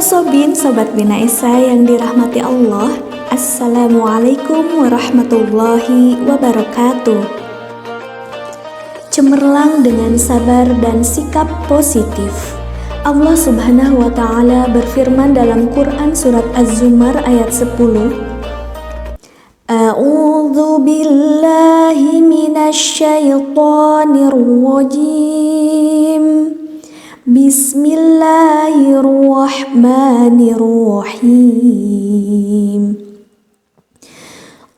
Sobin, Sobat Bina Esa yang dirahmati Allah, Assalamualaikum warahmatullahi wabarakatuh. Cemerlang dengan sabar dan sikap positif. Allah Subhanahu wa Ta'ala berfirman dalam Quran Surat Az-Zumar ayat 10, A'udzu billahi minasy syaithanir rajim. Bismillahirrahmanirrahim.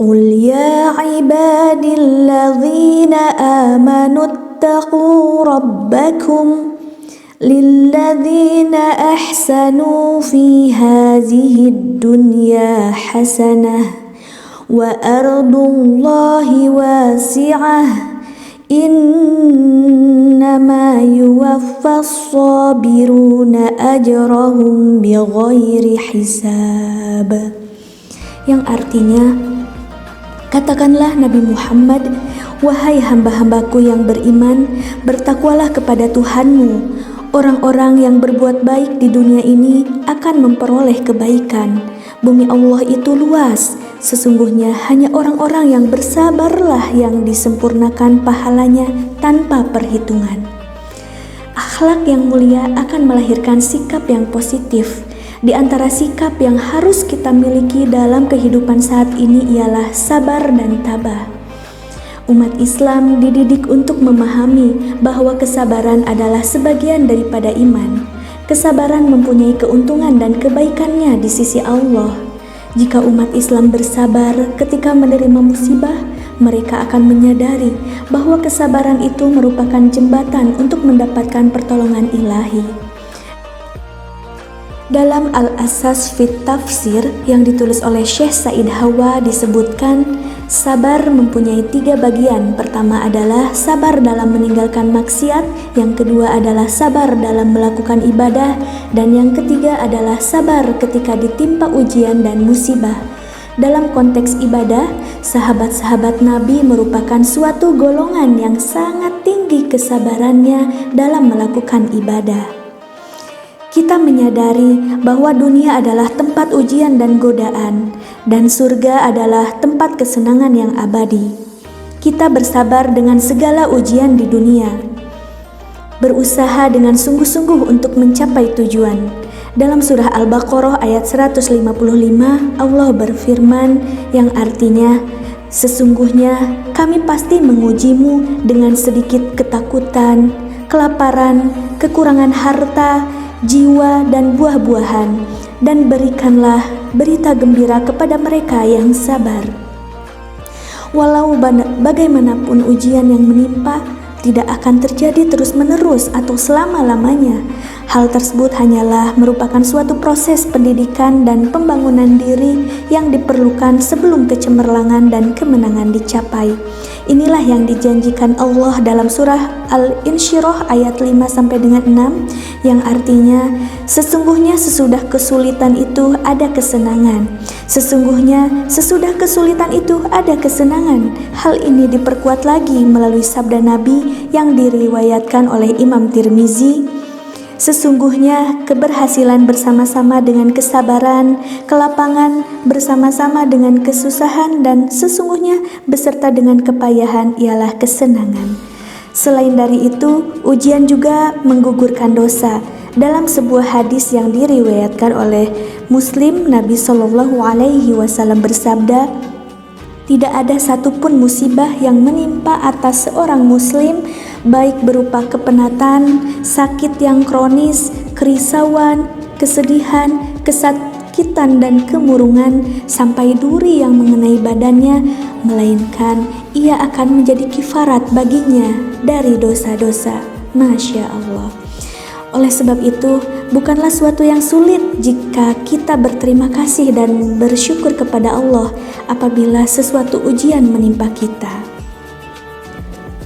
Qul ya ibadilladzina amanu ittaqu rabbakum lilladzina ahsanu fi hadhid dunya hasanah wa ardullahi wasi'ah innama yuwaffas sabiruna ajrahum bighairi hisab. Yang artinya, katakanlah Nabi Muhammad, wahai hamba-hambaku yang beriman, bertakwalah kepada Tuhanmu. Orang-orang yang berbuat baik di dunia ini akan memperoleh kebaikan. Bumi Allah itu luas. Sesungguhnya hanya orang-orang yang bersabarlah yang disempurnakan pahalanya tanpa perhitungan. Akhlak yang mulia akan melahirkan sikap yang positif. Di antara sikap yang harus kita miliki dalam kehidupan saat ini ialah sabar dan tabah. Umat Islam dididik untuk memahami bahwa kesabaran adalah sebagian daripada iman. Kesabaran mempunyai keuntungan dan kebaikannya di sisi Allah. Jika umat Islam bersabar ketika menerima musibah, mereka akan menyadari bahwa kesabaran itu merupakan jembatan untuk mendapatkan pertolongan ilahi. Dalam Al-Asas Fit Tafsir yang ditulis oleh Syekh Said Hawa disebutkan, sabar mempunyai 3 bagian. Pertama adalah sabar dalam meninggalkan maksiat, yang kedua adalah sabar dalam melakukan ibadah, dan yang ketiga adalah sabar ketika ditimpa ujian dan musibah. Dalam konteks ibadah, sahabat-sahabat Nabi merupakan suatu golongan yang sangat tinggi kesabarannya dalam melakukan ibadah. Kita menyadari bahwa dunia adalah tempat ujian dan godaan, dan surga adalah tempat kesenangan yang abadi. Kita bersabar dengan segala ujian di dunia, berusaha dengan sungguh-sungguh untuk mencapai tujuan. Dalam surah Al-Baqarah ayat 155, Allah berfirman yang artinya, sesungguhnya kami pasti mengujimu dengan sedikit ketakutan, kelaparan, kekurangan harta, jiwa dan buah-buahan, dan berikanlah berita gembira kepada mereka yang sabar. Walau bagaimanapun ujian yang menimpa, tidak akan terjadi terus-menerus atau selama-lamanya. Hal tersebut hanyalah merupakan suatu proses pendidikan dan pembangunan diri yang diperlukan sebelum kecemerlangan dan kemenangan dicapai. Inilah yang dijanjikan Allah dalam surah Al-Insyirah ayat 5 sampai dengan 6, yang artinya, sesungguhnya sesudah kesulitan itu ada kesenangan. Sesungguhnya sesudah kesulitan itu ada kesenangan. Hal ini diperkuat lagi melalui sabda Nabi yang diriwayatkan oleh Imam Tirmizi. Sesungguhnya keberhasilan bersama-sama dengan kesabaran, kelapangan bersama-sama dengan kesusahan, dan sesungguhnya beserta dengan kepayahan ialah kesenangan. Selain dari itu, ujian juga menggugurkan dosa. Dalam sebuah hadis yang diriwayatkan oleh Muslim, Nabi Shallallahu Alaihi Wasallam bersabda, tidak ada satupun musibah yang menimpa atas seorang muslim, baik berupa kepenatan, sakit yang kronis, kerisauan, kesedihan, kesakitan dan kemurungan, sampai duri yang mengenai badannya, melainkan ia akan menjadi kifarat baginya dari dosa-dosa. Masya Allah. Oleh sebab itu, bukanlah suatu yang sulit jika kita berterima kasih dan bersyukur kepada Allah apabila sesuatu ujian menimpa kita.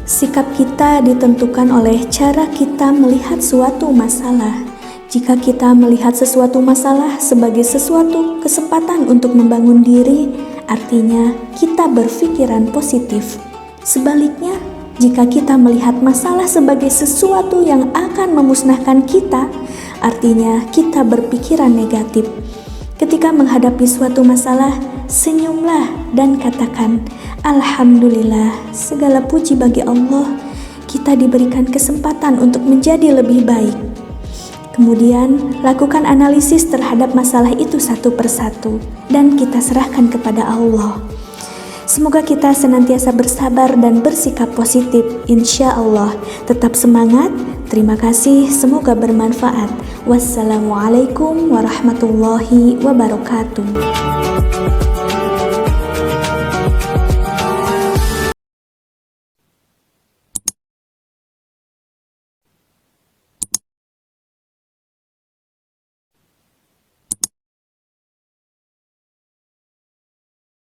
Sikap kita ditentukan oleh cara kita melihat suatu masalah. Jika kita melihat sesuatu masalah sebagai sesuatu kesempatan untuk membangun diri, artinya kita berpikiran positif. Sebaliknya, jika kita melihat masalah sebagai sesuatu yang akan memusnahkan kita, artinya kita berpikiran negatif. Ketika menghadapi suatu masalah, senyumlah dan katakan, Alhamdulillah, segala puji bagi Allah, kita diberikan kesempatan untuk menjadi lebih baik. Kemudian, lakukan analisis terhadap masalah itu satu persatu, dan kita serahkan kepada Allah. Semoga kita senantiasa bersabar dan bersikap positif, insya Allah. Tetap semangat, terima kasih, semoga bermanfaat. Wassalamualaikum warahmatullahi wabarakatuh.